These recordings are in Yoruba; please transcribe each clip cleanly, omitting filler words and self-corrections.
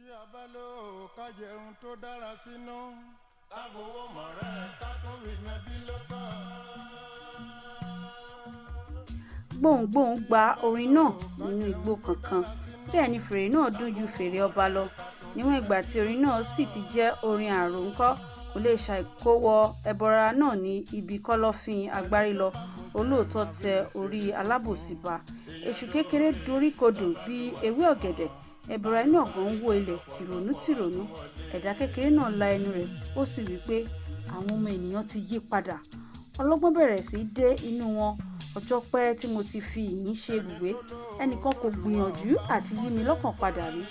a bá lò ká jẹun tó dára sínú ká fowó mọ̀rẹ́ ká tún rí mẹ́bí lọ́kọ̀. Gbohùngbohùn gba orin náà nínú igbó kankan, bẹ́ẹ̀ ni fèrè náà dún ju fèrè ọba lọ. Níwọ̀n ìgbà tí orin náà sì ti jẹ́ orin àròńkọ́, kò lè ṣàìkó wọ ẹbọra náà ní ibi kọ́lọ́fín agbárí lọ. Olóòótọ́ tẹ orí alábòsí ba. Èṣù kékeré doríkodò bí ewé ọ̀gẹ̀dẹ̀. Ẹbọra inú ọ̀gàn ń wó ilẹ̀ tìrònú. Ẹ̀dá kékeré náà la ẹnu rẹ̀, ó sì wí pé àwọn ọmọ ènìyàn ti yí padà. Ọlọ́gbọ́n bẹ̀rẹ̀ sí dé inú wọn. Ọjọ́ pẹ́ tí mo ti fi ìyìn ṣe ibùgbé, ẹnìkan kò gbìyànjú àti yí mi lọ́kàn padà rí.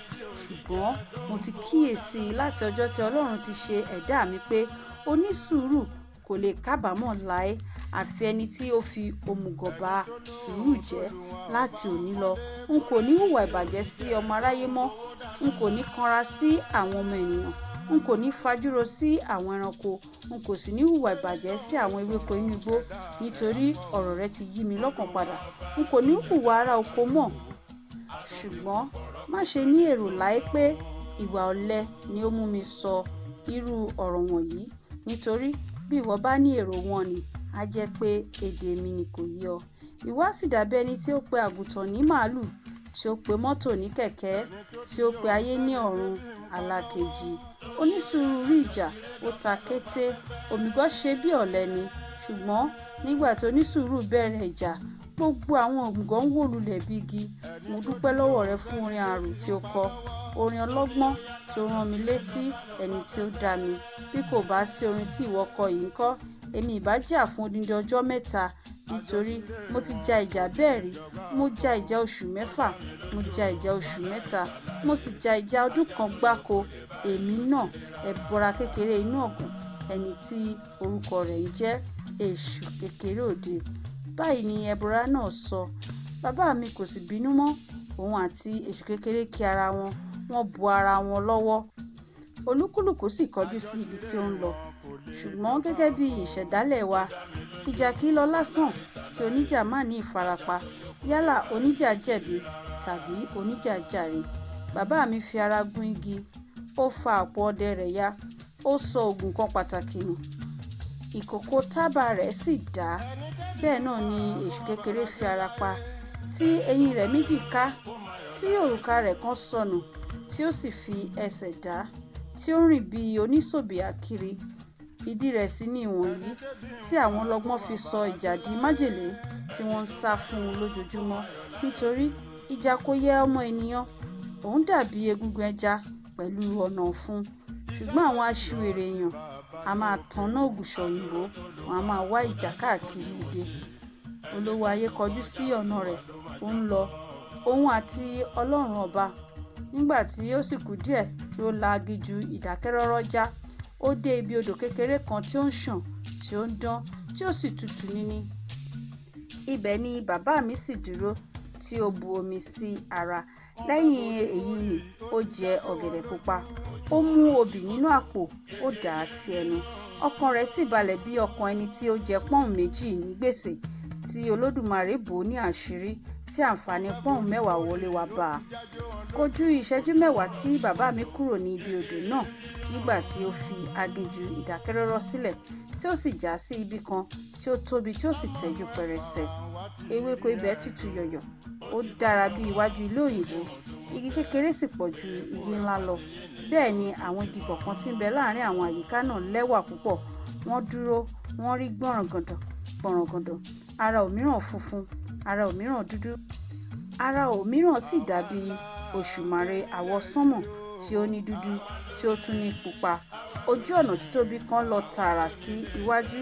Ṣùgbọ́n mo ti kíyèsí láti ọjọ́ tí Ọlọ́run ti ṣe ẹ̀dá mi pé onísùúrù kò lè kábàámọ̀ láé, àfi ẹni tí ó fi òmùgọ̀ ba sùúrù jẹ́. Láti òní lọ, n kò ní hùwà ìbàjẹ́ sí ọmọ aráyé mọ́, n kò ní kanra sí àwọn ọmọ ènìyàn, n kò ní fajúro sí àwọn ẹranko, n kò sì ní hùwà ìbàjẹ́ sí àwọn ewéko inú igbó, nítorí ọ̀rọ̀ rẹ ti yí mi lọ́kàn padà. N kò ní hùwà ará oko mọ́. Ṣùgbọ́n má ṣe ní èrò láé pé ìwà ọ̀lẹ ni ó mú mi sọ irú ọ̀rọ̀ wọ̀nyí, nítorí bí ìwọ bá ní èrò wọn ni, á jẹ́ pé èdè mi ni kò yé ọ. Ìwọ á sì dàbí ẹni tí ó pe àgùntàn ní màálù, tí ó pe mọ́tò ní kẹ̀kẹ́, tí ó pe ayé ní ọ̀run alákejì. Onísùúrù rí ìjà, ó ta kété, òmùgọ̀ ṣe bí ọ̀lẹ ni. Ṣùgbọ́n nígbà tí onísùúrù bẹ̀rẹ̀ ìjà, gbogbo àwọn òmùgọ̀ ń wó lulẹ̀ bí igi. Mo dúpẹ́ lọ́wọ́ rẹ fún orin àrò tí ó kọ, orin ọlọ́gbọ́n tí ó rán mi létí ẹni tí ó dá mi. Bí kò bá sí orin tí ìwọ kọ yìí ńkọ́, èmi ìbá jà fún odindi ọjọ́ 3, nítorí mo ti ja ìjà bẹ́ẹ̀ rí. Mo ja ìjà oṣù 6, mo ja ìjà oṣù 3, mo sì ja ìjà ọdún kan gbáko. Èmi náà, ẹbọra kékeré inú ọ̀gàn, ẹni tí orúkọ rẹ̀ ń jẹ́ Èṣù kékeré òde. Báyìí ni ẹbọra náà sọ. Bàbá mi kò sì bínú mọ́. Òun àti Èṣù kékeré kí ara wọn, wọ́n bu ara wọn lọ́wọ́. Olúkúlùkù sì kọjú sí ibi tí ó ń lọ. Ṣùgbọ́n gẹ́gẹ́ bí ìṣẹ̀dálẹ̀ wa, ìjà kì í lọ lásán kí oníjà má ní ìfarapa. Yálà oníjà jẹ̀bi tàbí oníjà jàre. Bàbá mi fi ara gún igi, ó fa àpò ọdẹ rẹ̀ ya, ó sọ òògùn kan pàtàkì nù. Ìkòkò tábà rẹ̀ sì dá. Bẹ́ẹ̀ náà ni Èṣù kékeré fi ara pa, tí eyín rẹ̀ méjì ká, tí òrùka rẹ̀ kan sọnù, tí ó sì fi ẹsẹ̀ dá, tí ó rìn bí onísòbìà kiri. Ìdí rẹ̀ sì ni ìwọ̀nyí tí àwọn ọlọ́gbọ́n fi sọ ìjà di májèlé tí wọ́n ń sá fún un lójoojúmọ́. Nítorí ìjà kò yẹ ọmọ ènìyàn. Òun dàbí egungun ẹja pẹ̀lú ọ̀nà ọ̀fun. Ṣùgbọ́n àwọn aṣiwèrè èèyàn a máa tanná ògùṣọ̀ òyìnbó, wọn a máa wá ìjà káàkiri òde. Olówó ayé kọjú sí ọ̀nà rẹ̀, ó ń lọ, òun àti Ọlọ́run ọba. Nígbà tí ó sì kù díẹ̀ kí ó la aginjù ìdákẹ́rọ́rọ́ já, ó dé ibi odò kékeré kan tí ó ń ṣàn, tí ó ń dán, tí ó sì tutù níní. Ibẹ̀ ni bàbá mi sì dúró, tí ó bu omi sí ara. Lẹ́yìn èyí ni ó jẹ ọ̀gẹ̀dẹ̀ pupa. Ó mú obì nínú àpò, ó dà á sí ẹnu. Ọkàn rẹ̀ sì balẹ̀ bí ọkàn ẹni tí ó jẹ pọ́ùn 2 ní gbèsè, tí Olódùmarè bò ní àṣírí, tí àǹfààní pọ́ùn 10 wọlé wá bá a. Kò ju ìṣẹ́jú 10 tí bàbá mi kúrò ní ibi odò náà, nígbà tí ó fi aginjù ìdákẹ́rọ́rọ́ sílẹ̀, tí ó sì já sí ibi kan tí ó tóbi, tí ó sì tẹ́jú pẹrẹsẹ. Ewéko ibẹ̀ tutù yọ̀yọ̀, ó dára bí iwájú ilé òyìnbó. Igi kékeré sì pọ̀ ju igi ńlá lọ. Bẹ́ẹ̀ ni àwọn igi kọ̀ọ̀kan tí ń bẹ láàrin àwọn àyíká náà lẹ́wà púpọ̀. Wọ́n dúró, wọ́n rí gbọ̀rọ̀gàndàn. Ara òmíràn funfun, ara òmíràn dúdú, ara òmíràn sì dàbí òṣùmàrè àwọ̀ sánmọ̀ tí ó ní dúdú, tí ó tún ní pupa. Ojú ọ̀nà títóbi kan lọ tààrà sí iwájú.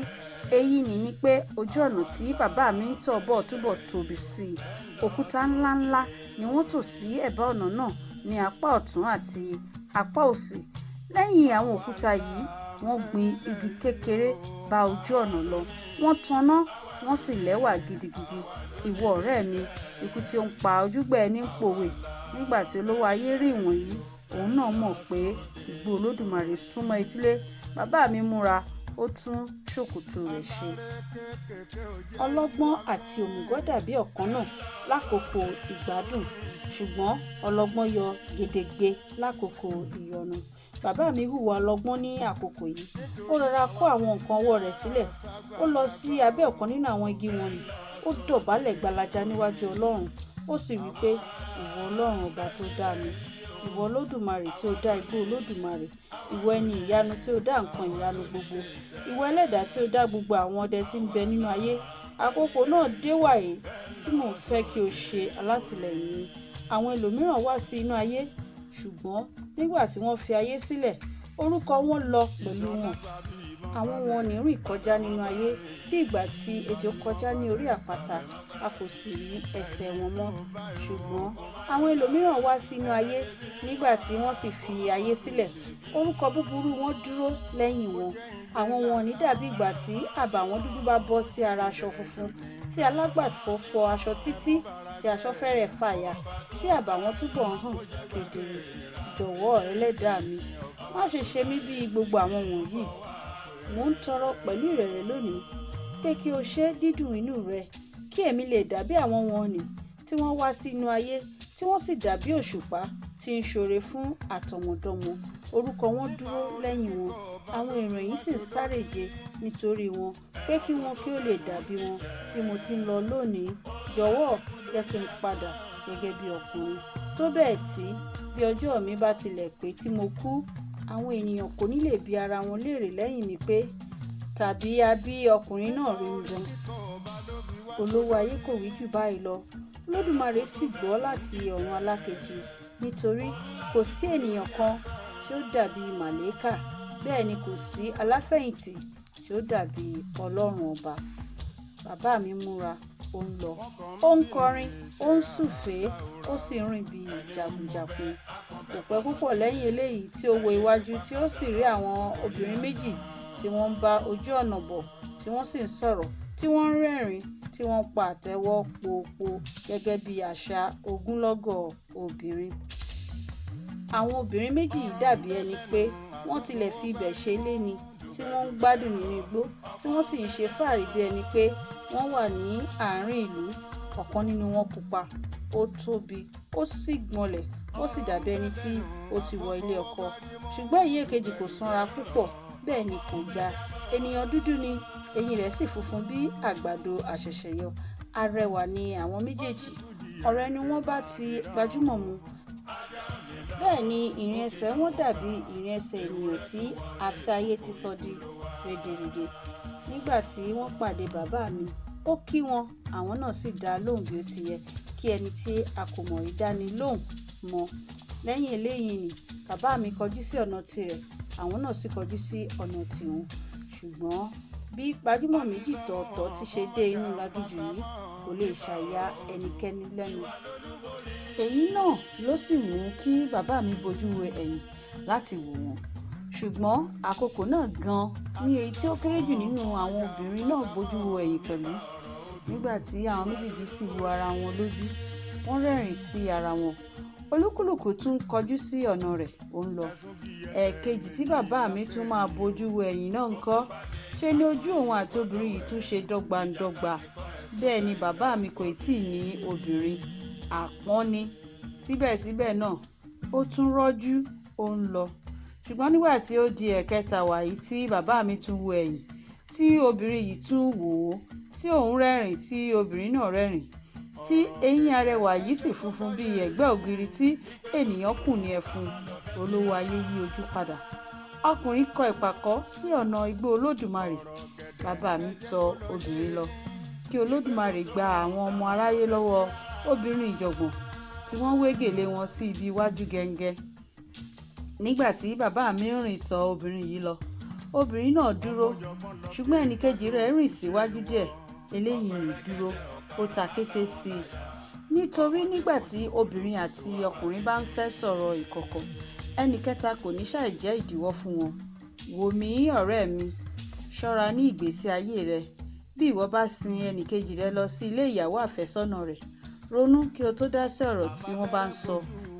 Èyí ni pé ojú ọ̀nà tí bàbá mi ń tọ̀ bọ̀ túbọ̀ tóbi sí i. Òkúta ńláńlá ni wọ́n tò sí ẹ̀bá ọ̀nà náà ní apá ọ̀tún àti apá òsì. Lẹ́yìn àwọn òkúta yìí, wọ́n gbin igi kékeré bá ojú ọ̀nà lọ. Wọ́n tanná, wọ́n sì lẹ́wà gidigidi. Ìwọ ọ̀rẹ́ mi, ikú tí ó ń pa ojúgbà ẹni ń pòwe. Nígbà tí olówó ayé rí ìwọ̀nyí, òun náà mọ̀ pé Igbo Olodumare súnmọ́ etílé. Bàbá mi múra, ó tún ṣòkòtò rẹ̀ ṣe. Ọlọ́gbọ́n àti òmùgọ̀ dàbí ọ̀kan náà lákòókò ìgbádùn, ṣùgbọ́n ọlọ́gbọ́n yọ gedegbe lákòókò ìyọnu. Bàbá mi hùwà ọlọ́gbọ́n ní àkókò yìí. Ó rọra kó àwọn nǹkan ọwọ́ rẹ̀ sílẹ̀. Ó lọ sí abẹ́ ọ̀kan nínú àwọn igi wọ̀nyí. Ó dọ̀bálẹ̀ gbalaja níwájú Ọlọ́run. Ó sì wí pé, ìwọ Ọlọ́run ọba tó dá mi, ìwọ Olódùmarè tí ó dá Igbó Olódùmarè, ìwọ ẹni ìyanu tí ó dá nǹkan ìyanu gbogbo, ìwọ ẹlẹ́dàá tí ó dá gbogbo àwọn ọdẹ tí ń bẹ nínú ayé. Àkókò náà dé wàyí tí mò ń fẹ́ kí o ṣe alátìlẹ́yìn mi. Àwọn ẹlòmíràn wá sí inú ayé, ṣùgbọ́n nígbà tí wọ́n fi ayé sílẹ̀, orúkọ wọn lọ pẹ̀lú wọn. Àwọn wọn ní rìn kọjá nínú ayé bí ìgbà tí ejò kọjá ní orí àpáta, a kò sì rí ẹsẹ̀ wọn mọ́. Ṣùgbọ́n àwọn ẹlòmíràn wá sínú ayé nígbà tí wọ́n sì fi ayé sílẹ̀, orúkọ búburú wọn dúró lẹ́yìn wọn. Àwọn wọn ní dàbí ìgbà tí àbàwọ́n dúdú bá bọ́ sí ara aṣọ funfun, tí alágbàfọ̀ fọ aṣọ títí tí aṣọ fẹ́rẹ̀ fàya, tí àbàwọ́n túbọ̀ hàn kedere. Jọ̀wọ́ ẹlẹ́dàá mi, má ṣe ṣe mí bí gbogbo àwọn wọ̀nyí. Mò ń tọrọ pẹ̀lú ìrẹ̀lẹ̀ lónìí pé kí o ṣe dídùn inú rẹ, kí èmi lè dàbí àwọn wọ̀nnì tí wọ́n wá sínú ayé, tí wọ́n sì dàbí òṣùpá tí ń ṣoore fún àtọmọdọ́mọ. Orúkọ wọn dúró lẹ́yìn wọn, àwọn èrò yìí sì ń sárèje nítorí wọn, pé kí wọn kí ó lè dàbí wọn. Bí mo ti ń lọ lónìí, jọ̀wọ́ jẹ́ kí n padà gẹ́gẹ́ bí ọkùnrin. Tó bẹ́ẹ̀ tí bí ọjọ́ mi bá tilẹ̀ pé tí mo kú, àwọn ènìyàn kò ní lè bi ara wọn léèrè lẹ́yìn mi pé, tàbí a bí ọkùnrin náà rí ń gan. Olówó ayé kò wí jù báyìí lọ. Olódùmarè sì gbọ́ láti ọ̀run alákejì, nítorí kò sí ènìyàn kan tí ó dàbí màlẹ́kà, bẹ́ẹ̀ ni kò sí aláfẹ̀yìntì tí ó dàbí Ọlọ́run ọba. Bàbá mi múra, ó ń lọ, ó ń kọrin, ó ń súfèé, ó sì ń rìn bí jagunjagun. Kò pẹ́ púpọ̀ lẹ́yìn eléyìí tí ó wo iwájú tí ó sì rí àwọn obìnrin méjì tí wọ́n ń bá ojú ọ̀nà bọ̀, tí wọ́n sì ń sọ̀rọ̀, tí wọ́n ń rẹ́rìn-ín, tí wọ́n ń pa àtẹ́wọ́ pòpò gẹ́gẹ́ bí àṣà ogúnlọ́gọ̀ obìnrin. Àwọn obìnrin méjì yìí dàbí ẹni pé wọ́n tilẹ̀ fi ibẹ̀ ṣe ilé ni, tí wọ́n ń gbádùn nínú igbó, tí wọ́n sì ń ṣe fàárí bí ẹni pé wọ́n wà ní àárín ìlú. Ọ̀kan nínú wọn pupa, ó tóbi, ó sì gbọ̀nlẹ̀, ó sì dàbí ẹni tí ó ti wọ ilé ọkọ. Ṣùgbọ́n èyí èkejì kò sanra púpọ̀, bẹ́ẹ̀ ni kò ga. Ènìyàn dúdú ni, eyín rẹ̀ sì funfun bí àgbàdo àṣẹ̀ṣẹ̀yọ. Arẹwà ni àwọn méjèèjì, ọ̀rẹ́ ni wọ́n bá ti gbajúmọ̀ mu. Bẹ́ẹ̀ ni ìrìn ẹsẹ̀ wọn dàbí ìrìn ẹsẹ̀ ènìyàn tí afẹ́ ayé ti sọ di rèdèrèdè. Nígbà tí wọ́n pàdé bàbá mi, ó kí wọn, àwọn náà sì dá lóhùn bí ó ti yẹ kí ẹni tí a kò mọ̀ rí dáni lóhùn mọ́. Lẹ́yìn eléyìí ni bàbá mi kọjú sí ọ̀nà tirẹ̀, àwọn náà sì kọjú sí ọ̀nà tiwọn. Ṣùgbọ́n bí gbajúmọ̀ méjì tọ̀ọ̀tọ̀ ti ṣe dé inú aginjù yìí, kò lè ṣàìyà ẹnikẹ́ni lẹ́nu. Èyí náà ló sì mú kí bàbá mi bojú wo ẹ̀yìn láti wò wọ́n. Ṣùgbọ́n àkókò náà gan ní èyí tí ó kéré jù nínú àwọn obìnrin náà bojú wo ẹ̀yìn pẹ̀lú. Nígbà tí àwọn méjèèjì sì wo ara wọn lójú, wọ́n rẹ́rìn sí ara wọn. Olúkúlùkù tún kọjú sí ọ̀nà rẹ̀, ó ń lọ. Ẹ̀ẹ̀kejì tí bàbá mi tún máa bojú wo ẹ̀yìn náà ńkọ́, ṣe ni ojú òun àti obìnrin yìí tún ṣe dọ́gbandọ́gba. Bẹ́ẹ̀ ni bàbá mi kò tíì ní obìnrin, àpọ́n ni. Síbẹ̀síbẹ̀ náà, ó tún rọ́jú, ó ń lọ. Ṣùgbọ́n nígbà tí ó di ẹ̀kẹta wàyí tí bàbá mi tún wo ẹ̀yìn, tí obìnrin yìí tún wò ó, tí òun rẹ́rìn tí obìnrin náà rẹ́rìn, tí eyín arẹwà yìí sì funfun bí ẹ̀gbẹ́ ògiri tí ènìyàn kùn ní ẹfun, olówó ayé yí ojú padà. Ọkùnrin kọ ìpàkọ́ sí ọ̀nà Igbó Olódùmarè. Bàbá mi tọ obìnrin lọ, kí Olódùmarè gba àwọn ọmọ aráyé lọ́wọ́ obìnrin ìjọ̀gbọ̀n tí wọ́n wé gèlè wọn sí ibi iwájú gẹ́ngẹ́. Nígbà tí bàbá mi rìn tọ obìnrin yìí lọ, obìnrin náà dúró, ṣùgbọ́n ẹnìkejì rẹ̀ rìn síwájú díẹ̀. Eléyìí ni dúró, ó ta kété sí i. Nítorí nígbà tí obìnrin àti ọkùnrin bá ń fẹ́ sọ̀rọ̀ ìkọ̀kọ̀, ẹnì kẹta kò ní ṣàì jẹ́ ìdíwọ́ fún wọn. Wò mí ọ̀rẹ́ mi, ṣọ́ra ní ìgbésí ayé rẹ. Bí ìwọ bá sin ẹnìkejì rẹ lọ sí ilé ìyàwó àfẹ́sọ́nà rẹ̀, ronú kí o tó dá sí ọ̀rọ̀ tí wọ́n bá ń sọ.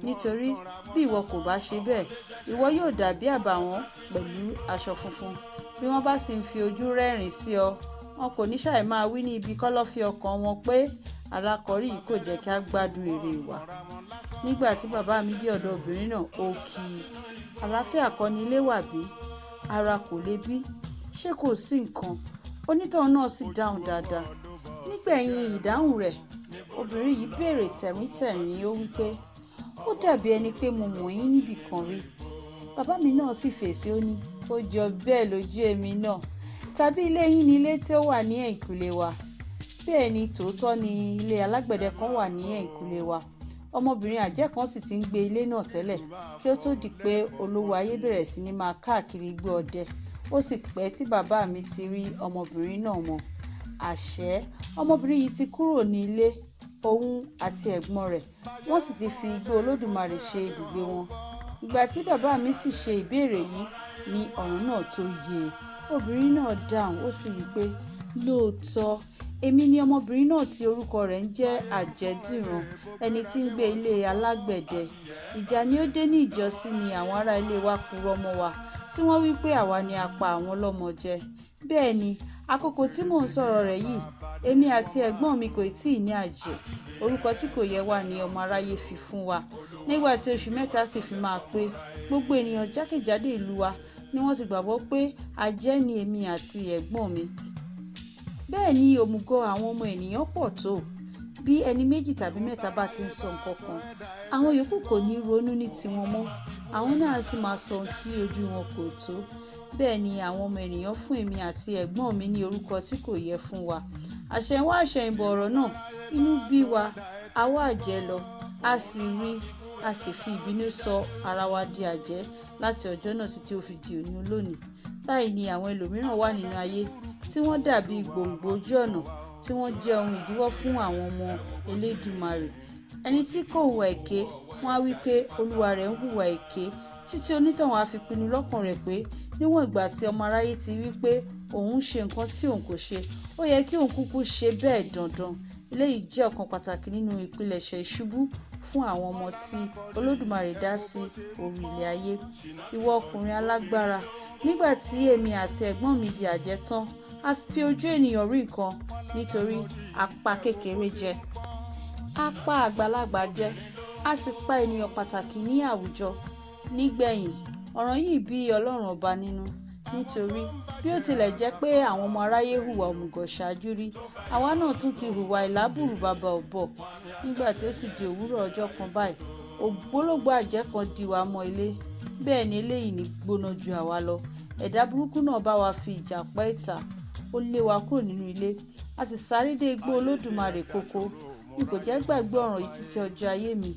Nítorí bí ìwọ kò bá ṣe bẹ́ẹ̀, ìwọ yóò dàbí àbàwọ́n pẹ̀lú aṣọ funfun. bí wọ́n bá sì ń fi ojú rẹ́rìn sí ọ wọn kò ní ṣàì máa wí ní ibi kọ́lọ́fín ọkàn wọn pé alákọ̀rí yìí kò jẹ́ kí a gbádùn èrè wa. Nígbà tí bàbá mi dé ọ̀dọ̀ obìnrin náà ó kí i, àlàáfíà kọ́ ni ilé wà bí? Ara kò le bí? Ṣé kò sí nǹkan? Onítọ̀hún náà sì dáhùn dáadáa. Nígbẹ̀yìn ìdáhùn rẹ̀, obìnrin yìí béèrè tẹ̀mítẹ̀mí, ó wí pé ó dàbí ẹni pé mo mọ̀ yín níbì kan rí. Bàbá mi náà sì fèsì, ó ní ó jọ bẹ́ẹ̀ lójú èmi náà. Tàbí ilé yín ni ilé tí ó wà ní ẹ̀yìnkùlé wa? Bẹ́ẹ̀ ni, tòótọ́ ni ilé alágbẹ̀dẹ kan wà ní ẹ̀yìnkùlé wa. Ọmọbìnrin àjẹ́ kan sì ti ń gbé ilé náà tẹ́lẹ̀ kí ó tó di pé olówó ayé bẹ̀rẹ̀ sí ní máa káàkiri igbó ọdẹ. Ó sì pẹ́ tí bàbá mi ti rí ọmọbìnrin náà mọ́. Àṣé ọmọbìnrin yìí ti kúrò ní ilé, òun àti ẹ̀gbọ́n rẹ̀, wọ́n sì ti fi Igbo Olodumare ṣe ibùgbé wọn. Ìgbà tí bàbá mi sì ṣe ìbéèrè yìí ni ọ̀rọ̀ náà tó yé e. Obìnrin náà dáhùn, ó sì wí pé lóòótọ́ èmi ni ọmọbìnrin náà tí orúkọ rẹ̀ ń jẹ́ Àjẹdìran, ẹni tí ń gbé ilé alágbẹ̀dẹ. Ìjà ni ó dé ní ìjọsí ni àwọn ará ilé wa purọ́ mọ́ wa tí wọ́n wí pé àwa ni a pa àwọn lọ́mọ jẹ. Bẹ́ẹ̀ ni, àkókò tí mò ń sọ̀rọ̀ rẹ̀ yìí, èmi àti ẹ̀gbọ́n mi kò tíì ní àjẹ́. Orúkọ tí kò yẹ wá ni ọmọ aráyé fi fún wa. Nígbà tí oṣù mẹ́ta sì fi máa pé, gbogbo ènìyàn jákèjádò ìlú wa ni wọ́n ti gbàgbọ́ pé àjẹ́ ni èmi àti ẹ̀gbọ́n mi. Bẹ́ẹ̀ ni òmùgọ̀ àwọn ọmọ ènìyàn pọ̀ tó. Bí ẹni méjì tàbí mẹ́ta bá ti ń sọ nǹkan kan, àwọn yòókù kò ní ronú ní tiwọn mọ́. Àwọn náà sì máa sọ ohun tí ojú wọn kò tó. Bẹ́ẹ̀ ni àwọn ọmọ ènìyàn fún èmi àti ẹ̀gbọ́n mi ní orúkọ tí kò yẹ fún wa. Àṣẹ̀yìnwá àṣẹ̀yìnbọ̀ ọ̀rọ̀ náà, inú bí wa, a wá àjẹ́ lọ, a sì rí, a sì fi ìbínú sọ ara wa di àjẹ́ láti ọjọ́ náà títí ó fi di òní olónìí. Báyìí ni àwọn ẹlòmíràn wà nínú ayé tí wọ́n dàbí gbòǹgbò ojú ọ̀nà, tí wọ́n jẹ́ ohun ìdíwọ́ fún àwọn ọmọ Elédùmarè. Ẹni tí kò hùwà èké, wọ́n á wí pé olúwa rẹ̀ ń hùwà èké, títí onítọ̀hún á fi pinnu lọ́kàn rẹ̀ pé níwọ̀n ìgbà tí ọmọ aráyé ti wí pé òun ń ṣe nǹkan tí òun kò ṣe, ó yẹ kí òun kúkú ṣe bẹ́ẹ̀ dandan. Eléyìí jẹ́ ọ̀kan pàtàkì nínú ìpilẹ̀ṣẹ̀ ìṣubú fún àwọn ọmọ tí Olódùmarè dá sí orí ilẹ̀ ayé. Ìwọ ọkùnrin alágbára, nígbà tí èmi àti ẹ̀gbọ́n mi di àjẹ́ tán, a fi ojú ènìyàn rí nǹkan nítorí a pa kékeré jẹ, a pa àgbàlagbà jẹ, a sì pa ènìyàn pàtàkì ní àwùjọ. Nígbẹ̀yìn, ọ̀ràn yìí bí Ọlọ́run ọba nínú, nítorí bí ó tilẹ̀ jẹ́ pé àwọn ọmọ aráyé hùwà òmùgọ̀ ṣáájú rí, àwa náà tún ti hùwà ìlábùrú bàbá ọ̀bọ. Nígbà tí ó sì di òwúrọ̀ ọjọ́ kan báyìí, ògbólógbòó àjẹ́ kan dí wa mọ́ ilé. Bẹ́ẹ̀ ni eléyìí ní gbóná ju àwa lọ. Ẹ̀dá burúkú náà bá wa fi ìjà pẹ́ ìta. Ó lé wa kúrò nínú ilé, a sì sáré dé Igbó Olódùmarè kókó. Mi kò jẹ́ gbàgbé ọ̀ràn yìí títí ọjọ́ ayé mi,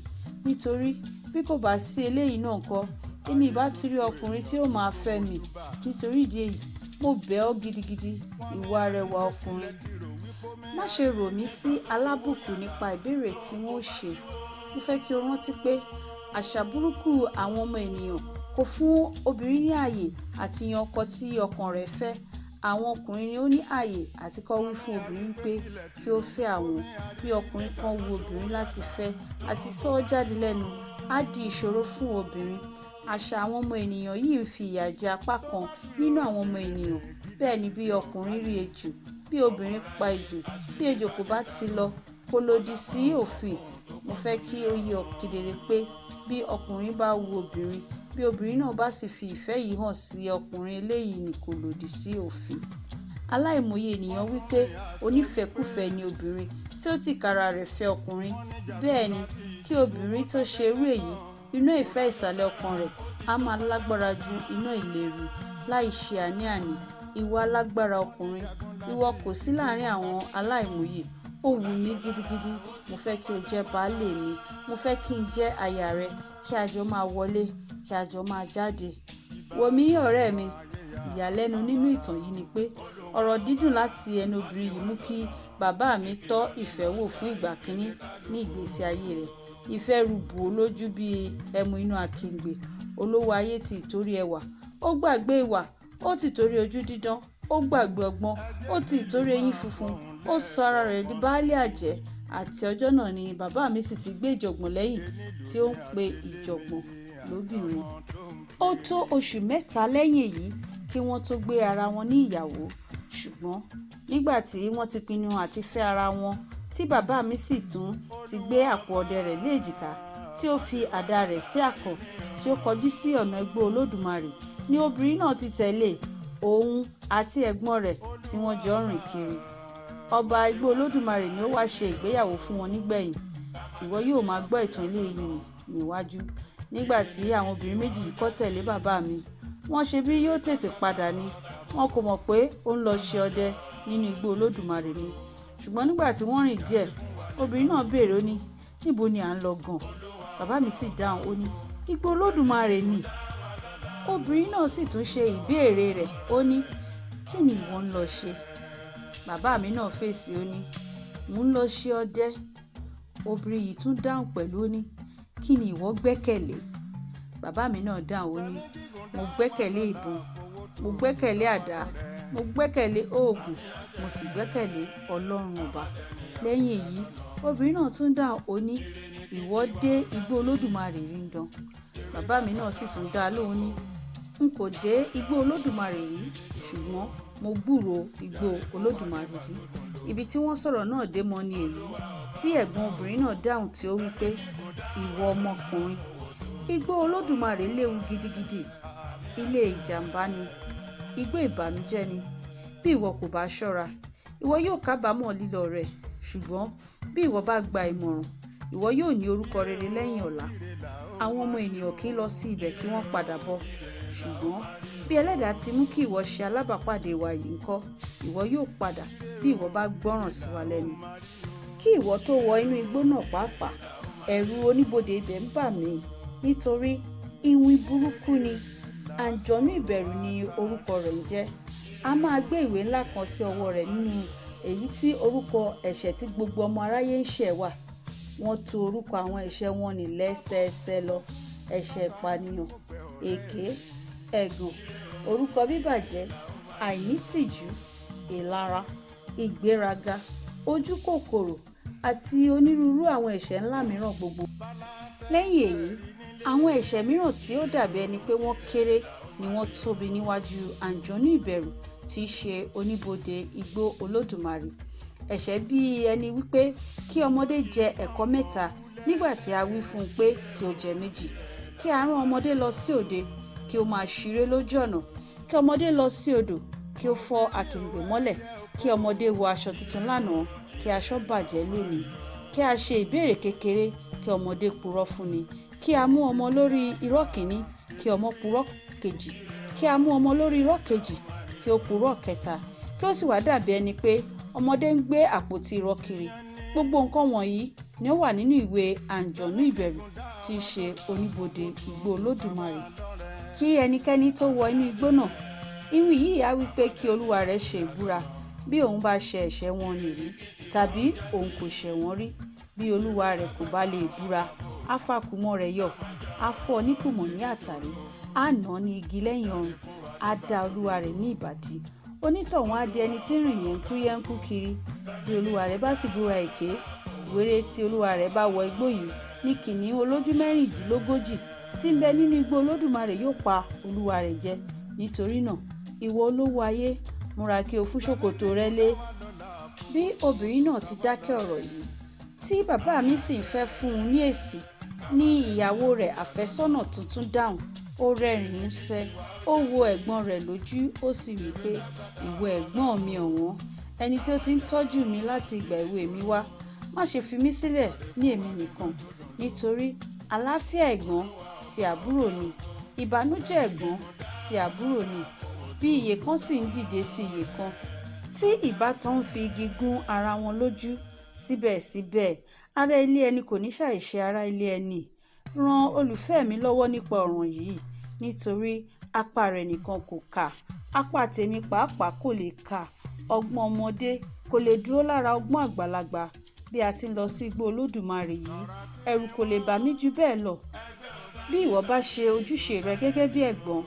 nítorí bí kò bá sí eléyìí náà ńkọ́, èmi ìbá ti rí ọkùnrin tí ó máa fẹ́ mi. Nítorí ìdí èyí, mo bẹ̀ ọ́ gidigidi, ìwọ arẹwà ọkùnrin, má ṣe rò mí sí alábùkù nípa ìbéèrè tí wọ́n ó ṣe. Mo fẹ́ kí o rántí pé àṣà burúkú àwọn ọmọ ènìyàn kò fún obìnrin ní ààyè àti yan ọkọ tí ọkàn rẹ̀ fẹ́. Àwọn ọkùnrin ni ó ní ààyè àti kọ́ wí fún obìnrin pé kí ó fẹ́ àwọn. Bí ọkùnrin kan wu obìnrin láti fẹ́ àti sọ ọ́ jáde lẹ́nu, á di ìṣòro fún obìnrin. Àṣà àwọn ọmọ ènìyàn yìí ń fi ìyà jẹ apá kan nínú àwọn ọmọ ènìyàn. Bẹ́ẹ̀ ni bí ọkùnrin rí ejò, bí obìnrin pa ejò, bí ejò kò bá ti lọ, kò lòdì sí òfin. Mo fẹ́ kí ó yé ọ kedere pé bí ọkùnrin bá wu obìnrin, bí obìnrin náà bá sì fi ìfẹ́ yìí hàn sí ọkùnrin, eléyìí ni kò lòdì sí òfin. Aláìmọye ènìyàn wí pé onífẹ́kúfẹ̀ẹ́ ni obìnrin tí ó tìkára rẹ̀ fẹ́ ọkùnrin. Bẹ́ẹ̀ ni, kí obìnrin tó ṣe irú èyí, iná ìfẹ́ ìsàlẹ̀ ọkàn rẹ̀ á máa lágbára ju iná ìléru. Láì ṣe àní-àní, ìwọ alágbára ọkùnrin, ìwọ kò sí láàrin àwọn aláìmọye. Ó wù mí gidigidi, mo fẹ́ kí o jẹ́ baálé mi, mo fẹ́ kí n jẹ́ aya rẹ, kí a jọ máa wọlé, kí a jọ máa jáde. Wò mí ọ̀rẹ́ mi, ìyàlẹ́nu nínú ìtàn yìí ni pé ọ̀rọ̀ dídùn láti ẹnu obìnrin yìí mú kí bàbá mi tọ́ ìfẹ́ wò fún ìgbà kínní ní ìgbésí ayé rẹ̀. Ìfẹ́ rúbù ó lójú bí ẹmu inú akíngbè. Olówó ayé ti ìtorí ẹwà, ó gbàgbé ìwà, ó ti torí ojú dídán, ó gbàgbé ọgbọ́n, ó ti ìtorí eyín funfun, ó sọ ara rẹ̀ di baálé àjẹ́. Àti ọjọ́ náà ni bàbá mi sì ti gbé ìjọ̀gbọ̀n lẹ́yìn tí ó ń pe ìjọ̀gbọ̀n lóbìnrin. Ó tó oṣù mẹ́ta lẹ́yìn èyí kí wọ́n tó gbé ara wọn ní ìyàwó, ṣùgbọ́n nígbà tí wọ́n ti pinnu àti fẹ́ ara wọn, tí bàbá mi sì tún ti gbé àpò ọdẹ rẹ̀ lé èjìká, tí ó fi àdá rẹ̀ sí àkọ̀, tí ó kọjú sí ọ̀nà Igbó Olódùmarè, ni obìnrin náà ti tẹ̀lé òun àti ẹ̀gbọ́n rẹ̀ tí wọ́n jọ rìn kiri. Ọba Igbó Olódùmarè ni ó wá ṣe ìgbéyàwó fún wọn nígbẹ̀yìn. Ìwọ yóò máa gbọ́ ìtàn eléyìí níwájú. Nígbà tí àwọn obìnrin méjì yìí kọ́ tẹ̀lé bàbá mi, wọ́n ṣe bí yóò tètè padà ni. Wọn kò mọ̀ pé ó ń lọ ṣe ọdẹ nínú Igbó Olódùmarè ni. Ṣùgbọ́n nígbà tí wọ́n rìn díẹ̀, obìnrin náà béèrè, ó ní, níbo ni à ń lọ gan? Bàbá mi sì dáhùn, ó ní, Igbó Olódùmarè ni. Obìnrin náà sì tún ṣe ìbéèrè rẹ̀, ó ní, kí ni ìwọ ń lọ ṣe? Bàbá mi náà fèsì, ó ní, mò ń lọ ṣe ọdẹ. Obìnrin yìí tún dáhùn pẹ̀lú, ó ní, kí ni ìwọ gbẹ́kẹ̀lé? Bàbá mi náà dáhùn, ó ní, mo gbẹ́kẹ̀lé ìbọn, mo gbẹ́kẹ̀lé àdá, mo gbẹ́kẹ̀lé oògùn, mo sì gbẹ́kẹ̀lé Ọlọ́run ọba. Lẹ́yìn èyí, obìnrin náà tún dáhùn, ó ní, ìwọ dé Igbó Olódùmarè rí dán? Bàbá mi náà sì tún dá lóhùn, ní, n kò dé Igbó Olódùmarè rí, ṣùgbọ́n mo gbúròó Igbó Olódùmarè rí. Ibi tí wọ́n sọ̀rọ̀ náà dé mọ́ ni èyí, tí ẹ̀gbọ́n obìnrin náà dáhùn tí ó wí pé, ìwọ ọmọkùnrin, Igbó Olódùmarè léwu gidigidi, ilé ìjàmbá ni, igbó ìbànújẹ́ ni. Bí ìwọ kò bá ṣọ́ra, ìwọ yóò kábàámọ̀ lílọ rẹ̀, ṣùgbọ́n bí ìwọ bá gba ìmọ̀ràn, ìwọ yóò ní orúkọ rere lẹ́yìn ọ̀la. Àwọn ọmọ ènìyàn kì í lọ sí ibẹ̀ kí wọ́n padà bọ̀, ṣùgbọ́n bí Ẹlẹ́dàá ti mú kí ìwọ ṣe alábàápàdé wa yìí ńkọ́, ìwọ yóò padà bí ìwọ bá gbọ́ràn sí wa lẹ́nu. Kí ìwọ tó wọ inú igbó náà pàápàá, ẹ̀rù oníbodè ibẹ̀ ń bà mí, nítorí iwin burúkú ni. Àǹjọ̀nú ìbẹ̀rù ni orúkọ rẹ̀ ń jẹ́. A máa gbé ìwé ńlá kan sí ọwọ́ rẹ̀, nínú èyí tí orúkọ ẹ̀ṣẹ̀ tí gbogbo ọmọ aráyé ń ṣẹ̀ wà. Wọ́n tò orúkọ àwọn ẹ̀ṣẹ̀ wọn ní lẹ́sẹẹsẹ lọ: ẹ̀ṣẹ̀ ìpànìyàn, èké, ẹ̀gàn, orúkọ bíbàjẹ́, àìnítìjú, ìlara, ìgbéraga, ojú kòkòrò àti onírúurú àwọn ẹ̀ṣẹ̀ ńlá mìíràn gbogbo. Lẹ́yìn èyí, àwọn ẹ̀ṣẹ̀ mìíràn tí ó dàbí ẹni pé wọ́n kéré ni wọ́n tóbi níwájú àǹjọ̀nú ìbẹ̀rù tí í ṣe oníbodè Igbó Olódùmarè. Ẹ̀ṣẹ̀ bíi ẹni wípé kí ọmọdé jẹ ẹ̀kọ mẹ́ta nígbà tí a wí fún un pé kí ó jẹ méjì, kí a rán ọmọdé lọ sí òde kí ó máa ṣeré lójú ọ̀nà, kí ọmọdé lọ sí odò kí ó fọ́ akèrègbè mọ́lẹ̀, kí ọmọdé wọ aṣọ tuntun lánàá kí aṣọ bàjẹ́ lónìí, kí a ṣe ìbéèrè kékeré kí ọmọdé purọ́ fúnni, kí a mú ọmọ lórí irọ́ kìíní kí ọmọ purọ́ kejì, kí a mú ọmọ lórí irọ́ kejì kí ó purọ́ kẹta, kí ó sì wá dàbí ẹni pé ọmọdé ń gbé àpótí irọ́ kiri. Gbogbo nǹkan wọ̀nyí ni ó wà nínú ìwé àǹjọ̀nú ìbẹ̀rù tí í ṣe oníbodè Igbó Olódùmarè. Kí ẹnikẹ́ni tó wọ inú igbó náà, ìwé yìí á wí pé kí olúwa rẹ̀ ṣe ìbúra bí òun bá ṣe ẹ̀ṣẹ̀ wọn nìrí, tàbí òun kò ṣẹ̀ wọ́n rí. Bí olúwa rẹ̀ kò bá lè búra, á fàkùmọ̀ rẹ̀ yọ, á fọ́ níkùmọ̀ ní àtàrí, á nà án ní igi lẹ́yìn ọrùn, á dá olúwa rẹ̀ ní ìbàdí. Onítọ̀hún á di ẹni tí ń rìn yẹnkú kiri. Bí olúwa rẹ̀ bá sì búra èké, wéré tí olúwa rẹ̀ bá wọ igbó yìí, ní kìnnìún olójú mẹ́rìndínlógójì tí ń bẹ nínú Igbó Olódùmarè yóò pa olúwa rẹ̀ jẹ. Nítorí náà, ìwọ olówó ayé, múra kí o fún ṣòkòtò rẹ lé. Bí obìnrin náà ti dákẹ́ ọ̀rọ̀ yìí, tí bàbá mi sì ń fẹ́ fún un ní èsì, ní ìyàwó rẹ̀ àfẹ́sọ́nà tuntun dáhùn. Ó rẹ́rìn-ín músẹ́, ó wo ẹ̀gbọ́n rẹ̀ lójú, ó sì wí pé, ìwọ ẹ̀gbọ́n mi ọ̀wọ́n, ẹni tí ó ti ń tọ́jú mi láti ìgbà èwe mi wá, má ṣe fi mí sílẹ̀ ní èmi nìkan, nítorí àlàáfíà ẹ̀gbọ́n ti àbúrò ni, ìbànújẹ́ ẹ̀gbọ́n ti àbúrò ni. Bí ìyè kan sì ń dìde sí ìyè kan, tí ìbátan ń fi igi gún ara wọn lójú, síbẹ̀síbẹ̀ ará ilé ẹni kò ní ṣàìṣe ará ilé ẹni. Ran olùfẹ́ mi lọ́wọ́ nípa ọ̀ràn yìí, nítorí apá rẹ̀ nìkan kò ká, apá tèmi pàápàá kò lè ká. Ọgbọ́n ọmọdé kò lè dúró lára ọgbọ́n àgbàlagbà. Bí a ti ń lọ sí Igbó Olódùmarè yìí, ẹ̀rù kò lè bà mí jù bẹ́ẹ̀ lọ. Bí ìwọ bá ṣe ojúṣe rẹ gẹ́gẹ́ bí ẹ̀gbọ́n,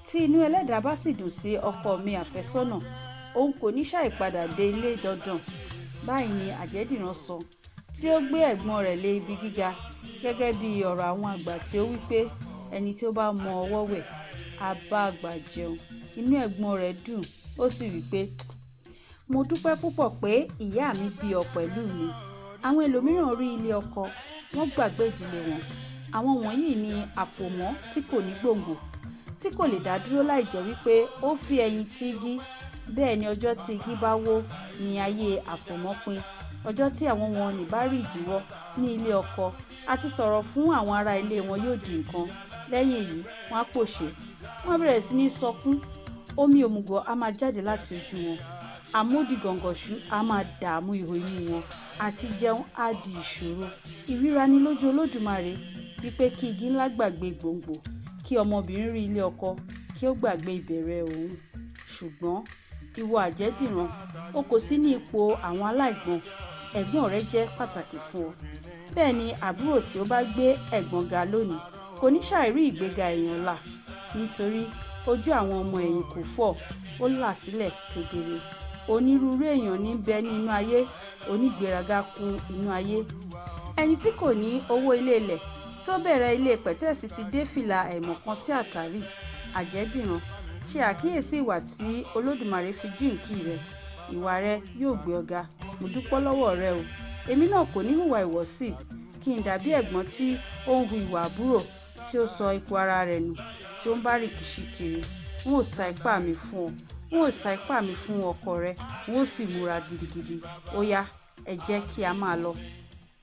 tí inú Ẹlẹ́dàá bá sì dùn sí ọkọ mi àfẹ́sọ́nà, òun kò ní ṣàìpadà dé ilé dandan. Báyìí ni àjẹ́dìran sọ, tí ó gbé ẹ̀gbọ́n rẹ̀ lé ibi gíga, gẹ́gẹ́ bí ọ̀rọ̀ àwọn àgbà tí ó wí pé ẹni tí ó bá mọ ọwọ́ wẹ̀ á bá àgbà jẹun. Inú ẹ̀gbọ́n rẹ̀ dùn, ó sì wí pé mo dúpẹ́ púpọ̀ pé ìyá mi bí ọ pẹ̀lú mi. Àwọn ẹlòmíràn rí ilé ọkọ, wọ́n gbàgbé ìdílé wọn. Àwọn wọ̀nyí ni àfòmọ́ tí kò ní gbòǹgbò, tí kò lè dá dúró láì jẹ́ wípé ó fi ẹ̀yìn tì igi. Bẹ́ẹ̀ ni ọjọ́ tí igi bá wó ni ayé àfòmọ́ pin. Ọjọ́ tí àwọn wọn ní bá rí ìdíwọ́ ní ilé ọkọ àti sọ̀rọ̀ fún àwọn ará ilé wọn yóò di nǹkan. Lẹ́yìn èyí wọ́n á pòṣé, wọ́n bẹ̀rẹ̀ sí ní sọkún. Omi òmùgọ̀ á máa jáde láti ojú wọn. Àmódi gọ̀ǹgọ̀ṣú á máa dààmú ihò inú wọn. Àti jẹun á di ìṣòro. Ìríra ni lójú Olódùmarè wípé kí igi ńlá gbàgbé gbòǹgbò, kí ọmọbìnrin rí ilé ọkọ kí ó gbàgbé ìbẹ̀rẹ̀ òun. Ṣùgbọ́n ìwọ àjẹ́dìran, o kò sí ní ipò àwọn aláìgbọ́n. Ẹ̀gbọ́n rẹ jẹ́ pàtàkì fún ọ. Bẹ́ẹ̀ ni àbúrò tí ó bá gbé ẹ̀gbọ́n ga lónìí kò ní ṣàìrí ìgbéga èèyàn là, nítorí ojú àwọn ọmọ ẹ̀yìn kò fọ́, ó là sílẹ̀ kedere. Onírúurú èèyàn ní bẹ nínú ayé, onígbéraga kún inú ayé. Ẹni tí kò ní owó ilé ilẹ̀ tó bẹ̀rẹ̀ ilé pẹ̀tẹ́ẹ̀sì ti dé fìlà ẹ̀mọ̀kan sí àtàrí. Àjẹ́dìran, ṣe àkíyèsí ìwà tí Olódùmarè fi jíǹkí rẹ. Ìwà rẹ yóò gbé ọ ga. Mo dúpẹ́ lọ́wọ́ rẹ o. Èmi náà kò ní hùwà ìwọ̀sí kí n dàbí ẹ̀gbọ́n tí ó ń hu ìwà àbúrò tí ó sọ ipò ara rẹ̀ nù, tí ó ń bá rìkíṣí kiri. N ó sa ipá mi fún ọ. N ó sa ipá mi fún ọkọ rẹ. N ó sì múra gidigidi. Ó yá, ẹ jẹ́ kí a máa lọ.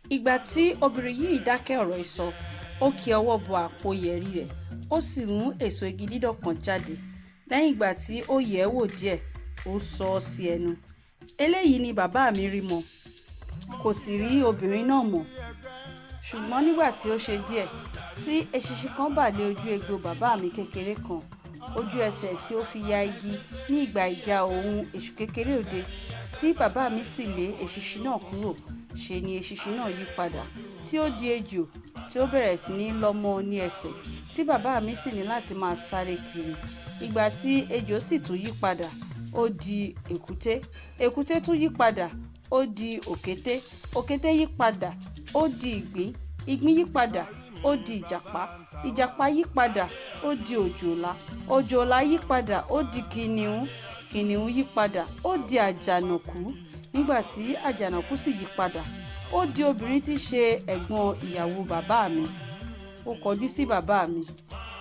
Ìgbà tí obìnrin yìí dákẹ́ ọ̀rọ̀ ìsọ, ó kí ọwọ́ bọ àpò yẹ̀rì rẹ̀, ó sì mú èso igi dídọ̀ kan jáde. Lẹ́yìn ìgbà tí ó yẹ̀ ẹ́ wò díẹ̀, ó sọ ọ́ sí ẹnu. Eléyìí ni bàbá mi rí mọ́. Kò sì rí obìnrin náà mọ́. Ṣùgbọ́n nígbà tí ó ṣe díẹ̀, tí eṣinṣin kan bà lé ojú egbò bàbá mi kékeré kan, ojú ẹsẹ̀ tí ó fi ya igi ní ìgbà ìjà òun èṣù kékeré òde, tí bàbá mi sì lé eṣinṣin náà kúrò, ṣe ni eṣinṣin náà yí padà, tí ó di ejò, tí ó bẹ̀rẹ̀ sí ní lọ́mọ ní ẹsẹ̀, tí bàbá mi sì ní láti máa sáré kiri. Ìgbà tí ejò sì tún yí padà, ó di èkúté, èkúté tún yí padà, ó di òkété, òkété yí padà, ó di ìgbín, ìgbín yí padà, ó di ìjàpá, ìjàpá yí padà, ó di òjòlá, òjòlá yí padà, ó di kìnìún, kìnìún yí padà, ó di àjànàkú. Nígbà tí àjànàkú sì yí padà, ó di obìnrin tí í ṣe ẹ̀gbọ́n ìyàwó bàbá mi. Ó kọjú sí bàbá mi,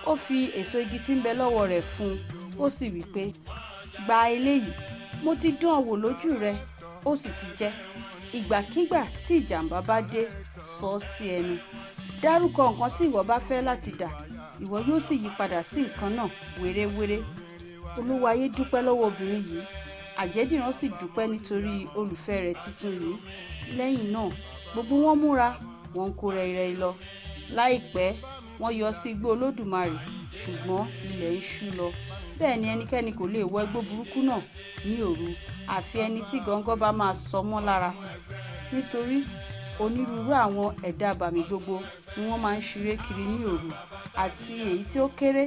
ó fi èso igi tí ń bẹ lọ́wọ́ rẹ̀ fún un, ó sì wí pé gba eléyìí, mo ti dán an wò lójú rẹ, ó sì ti jẹ́. Ìgbàkígbà tí ìjàmbá bá dé, sọ ọ́ sí ẹnu. Dárúkọ nǹkan tí ìwọ bá fẹ́ láti dà, ìwọ yóò sì yí padà sí nǹkan náà wéréwéré. Olúwa ayé dúpẹ́ lọ́wọ́ obìnrin yìí. Àjẹ́dìran sì dúpẹ́ nítorí olùfẹ́ rẹ̀ titun yìí. Lẹ́yìn náà, gbogbo wọn múra, wọn kó rẹ́rẹ́ lọ. Láìpẹ́, wọ́n yọ sí Igbó Olódùmarè, ṣùgbọ́n ilẹ̀ ń ṣú lọ. Bẹ́ẹ̀ ni ẹnikẹ́ni kò lè wọ igbó burúkú náà ní òru, àfi ẹni tí gọ̀ǹgọ̀ bá máa sọ mọ́ lára. Nítorí onírúurú àwọn ẹ̀dá abàmì gbogbo ni wọ́n máa ń ṣeré kiri ní òru, àti èyí tí ó kéré,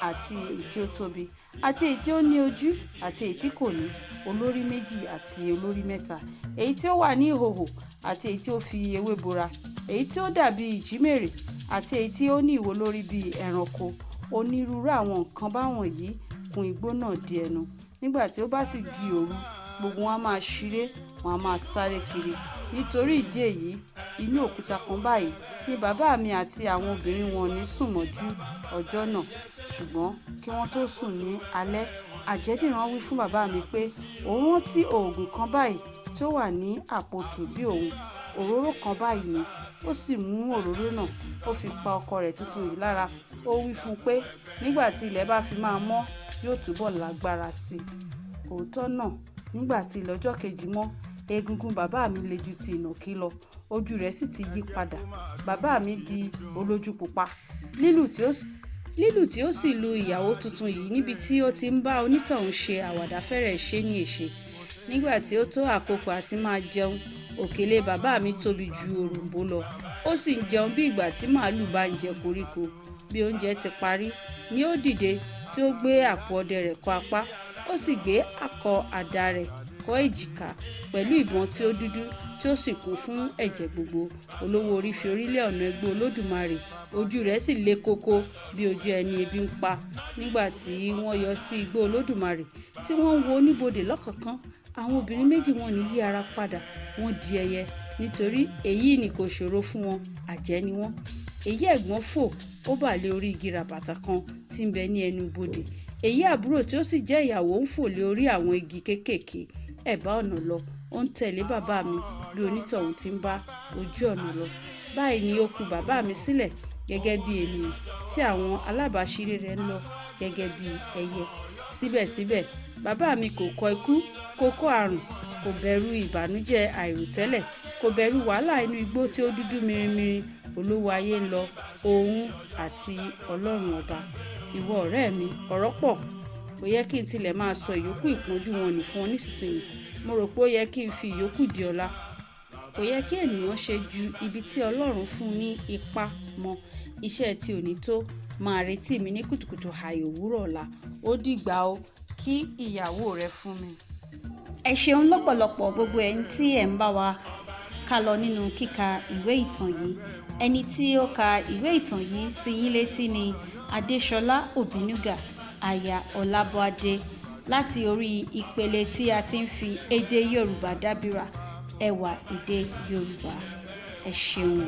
àti èyí tí ó tóbi, àti èyí tí ó ní ojú, àti èyí tí kò ní, olórí méjì àti olórí mẹ́ta, èyí tí ó wà ní ìhòhò, àti èyí tí ó fi ewé bora, èyí tí ó dàbí ìjímèrè, àti èyí tí ó ní ìwo lórí bí ẹranko. Onírúurú àwọn nǹkan báwọn yìí kún igbó náà di ẹnu. Nígbà tí ó bá sì di òru, gbogbo wọn á máa ṣeré, wọn á máa sáré kiri. Nítorí ìdí èyí, inú òkúta kan báyìí ni bàbá mi àti àwọn obìnrin wọn ní sùn mọ́jú ọjọ́ náà. Ṣùgbọ́n kí wọ́n tó sùn ní alẹ́, Àjẹ́dìran wí fún bàbá mi pé òun rántí oògùn kan báyìí tí ó wà ní àpò tòbí òun, òróró kan báyìí ni. Ó sì mú òróró náà, ó fi pa ọkọ rẹ̀ tuntun yìí lára. Ó wí fún un pé nígbà tí ilẹ̀ bá fi máa mọ́, yóò túbọ̀ lágbára sí i. Òótọ́ náà, nígbà tí ilẹ̀ ọjọ́ kejì mọ́, egungun bàbá mi le ju ti ìnàkí lọ, ojú rẹ̀ sì ti yí padà. Bàbá mi di olójú pupa. Lílù tí ó sì lu ìyàwó tuntun yìí níbi tí ó ti ń bá onítọ̀hún ṣe àwàdà fẹ́rẹ̀ ṣe ní èṣe. Nígbà tí ó tó àkókò àti máa jẹun, òkèlè bàbá mi tóbi ju òròǹbó lọ. Ó sì ń jẹun bí ìgbà tí màálù bá ń jẹ koríko. Bí oúnjẹ ti parí, ni ó dìde tí ó gbé àpò ọdẹ rẹ̀ kọ́ apá, ó sì gbé àkọ àdá rẹ̀ kọ́ èjìká pẹ̀lú ìbọn tí ó dúdú tí ó sì kún fún ẹ̀jẹ̀ gbogbo. Olówó orí fi orílẹ̀ ọ̀nà Igbó Olódùmarè, ojú rẹ̀ sì le koko bí ojú ẹni ebi ń pa. Nígbà tí wọ́n yọ sí Igbó Olódùmarè tí wọ́n ń wo oníbodè lọ́kọ̀ọ̀kan, àwọn obìnrin méjì wọn ní yí ara padà, wọ́n di ẹyẹ nítorí èyí ni kò ṣòro fún wọn, àjẹ́ ni wọ́n. Èyí ẹ̀gbọ́n fò, ó bà lé orí igi ràbàtà kan tí ń bẹ ní ẹnu bodè. Èyí àbúrò tí ó sì jẹ́ ìyàwó ń fò lé orí àwọn igi kéékèèké ẹ̀bá ọ̀nà lọ. Ó ń tẹ̀lé bàbá mi bí onítọ̀hún ti ń bá ojú ọ̀nà lọ. Báyìí ni ó kù bàbá mi sílẹ̀ gẹ́gẹ́ bí ènìyàn tí àwọn alábàáṣírí rẹ̀ ń lọ gẹ́gẹ́ bí ẹyẹ. Síbẹ̀síbẹ̀, bàbá mi kò kọ̀ ikú, kò kọ̀ àrùn, kò bẹ̀rù ìbànújẹ́ àìròtẹ́lẹ̀, kò bẹ̀rù wàhálà inú igbó tí ó dúdú mirinmirin. Olówó ayé ń lọ, òun àti Ọlọ́run ọba. Ìwọ ọ̀rẹ́ mi, ọ̀rọ̀ pọ̀. Kò yẹ kí n tilẹ̀ máa sọ ìyókù ìpọ́njú wọn nì fún ọ nísinsìnyí. Mo rò pé ó yẹ kí n fi ìyókù di ọ̀la. Kò yẹ kí ènìyàn ṣe ju ibi tí Ọlọ́run fún ní ipá mọ́. Iṣẹ́ tí ò ní tó máa retí mi ní kùtùkùtù hàì òwúrọ̀ ọ̀la. Ó dìgbà o, kí ìyàwó rẹ fún mi. Ẹ ṣeun lọ́pọ̀lọpọ̀ gbogbo ẹ̀yin tí ẹ̀ ń bá wa ká lọ nínú kíka ìwé ìtàn yìí. Ẹni tí ó ka ìwé ìtàn yìí sí yín létí ni Adéṣọlá Òbínúgà, aya Ọlábọ̀adé, láti orí ìpele tí a ti ń fi èdè Yorùbá dábìrà, ẹwà èdè Yorùbá. Ẹ ṣeun.